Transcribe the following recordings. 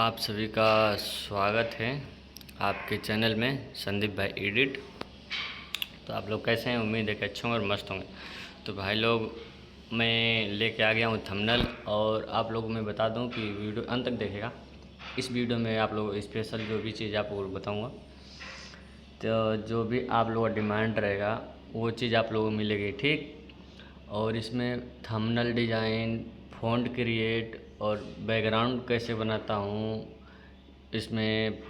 आप सभी का स्वागत है आपके चैनल में संदीप भाई एडिट। तो आप लोग कैसे हैं? उम्मीद है कि अच्छे होंगे और मस्त होंगे। तो भाई लोग, मैं लेके आ गया हूँ थंबनेल, और आप लोगों को मैं बता दूँ कि वीडियो अंत तक देखेगा। इस वीडियो में आप लोग स्पेशल जो भी चीज़ आपको बताऊँगा, तो जो भी आप लोगों का डिमांड रहेगा वो चीज़ आप लोगों को मिलेगी, ठीक। और इसमें थंबनेल डिज़ाइन, फ़ॉन्ट क्रिएट और बैकग्राउंड कैसे बनाता हूँ, इसमें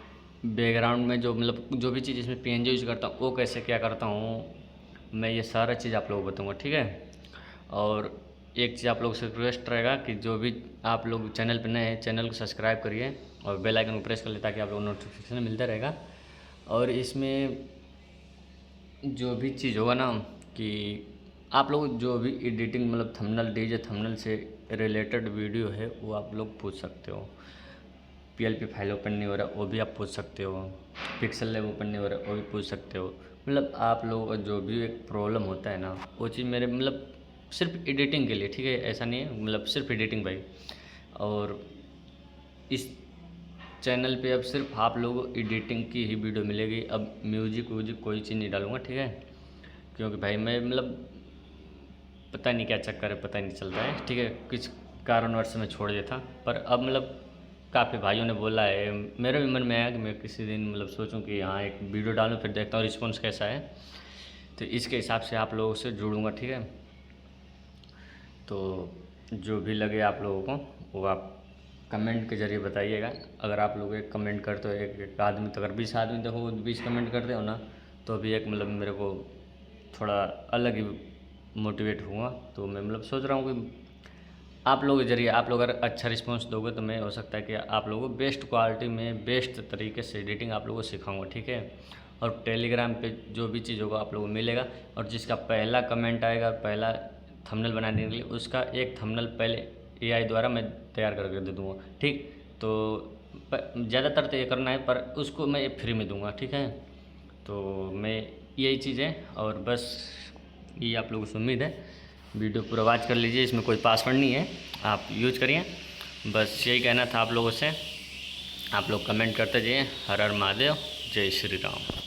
बैकग्राउंड में जो मतलब जो भी चीज़ इसमें पीएनजी यूज़ करता हूँ वो कैसे क्या करता हूँ, मैं ये सारा चीज़ आप लोगों को बताऊँगा, ठीक है। और एक चीज़ आप लोगों से रिक्वेस्ट रहेगा कि जो भी आप लोग चैनल पर नए हैं, चैनल को सब्सक्राइब करिए और बेल आइकन को प्रेस कर ले ताकि आप लोगों को नोटिफिकेशन मिलता रहेगा। और इसमें जो भी चीज़ होगा ना कि आप लोग जो भी एडिटिंग मतलब थंबनेल डीजे थंबनेल से रिलेटेड वीडियो है वो आप लोग पूछ सकते हो। पीएलपी फाइल ओपन नहीं हो रहा वो भी आप पूछ सकते हो, पिक्सल लैब ओपन नहीं हो रहा वो भी पूछ सकते हो। मतलब आप लोगों का जो भी एक प्रॉब्लम होता है ना वो चीज़ मेरे मतलब सिर्फ एडिटिंग के लिए, ठीक है, ऐसा नहीं है, मतलब सिर्फ एडिटिंग भाई। और इस चैनल पे अब सिर्फ आप लोगों को एडिटिंग की ही वीडियो मिलेगी। अब म्यूजिक व्यूजिक कोई चीज़ नहीं डालूंगा, ठीक है, क्योंकि भाई मैं मतलब पता नहीं क्या चक्कर है, पता ही नहीं चलता है, ठीक है। कुछ कारणवश मैं छोड़ दिया था, पर अब मतलब काफ़ी भाइयों ने बोला है, मेरे भी मन में आया कि मैं किसी दिन मतलब सोचूं कि हाँ एक वीडियो डालूं, फिर देखता हूँ रिस्पॉन्स कैसा है, तो इसके हिसाब से आप लोगों से जुड़ूंगा, ठीक है। तो जो भी लगे आप लोगों को वो आप कमेंट के ज़रिए बताइएगा। अगर आप लोग एक कमेंट करते हो, एक आदमी, तो अगर 20 आदमी देखो 20 कमेंट करते हो ना, तो भी एक मतलब मेरे को थोड़ा अलग ही मोटिवेट हुआ। तो मैं मतलब सोच रहा हूँ कि आप लोगों के ज़रिए आप लोग अगर अच्छा रिस्पांस दोगे तो मैं हो सकता है कि आप लोगों को बेस्ट क्वालिटी में बेस्ट तरीके से एडिटिंग आप लोगों को सिखाऊंगा, ठीक है। और टेलीग्राम पे जो भी चीज़ होगा आप लोगों को मिलेगा, और जिसका पहला कमेंट आएगा पहला थंबनेल बनाने के लिए उसका एक थंबनेल पहले एआई द्वारा मैं तैयार करके दे दूँगा, ठीक। तो ज़्यादातर तो ये करना है, पर उसको मैं फ्री में दूँगा, ठीक है। तो मैं यही चीज़ है, और बस ये आप लोगों से उम्मीद है। वीडियो पूरा वॉच कर लीजिए, इसमें कोई पासवर्ड नहीं है, आप यूज करिए। बस यही कहना था आप लोगों से। आप लोग कमेंट करते जाइए। हर हर महादेव, जय श्री राम।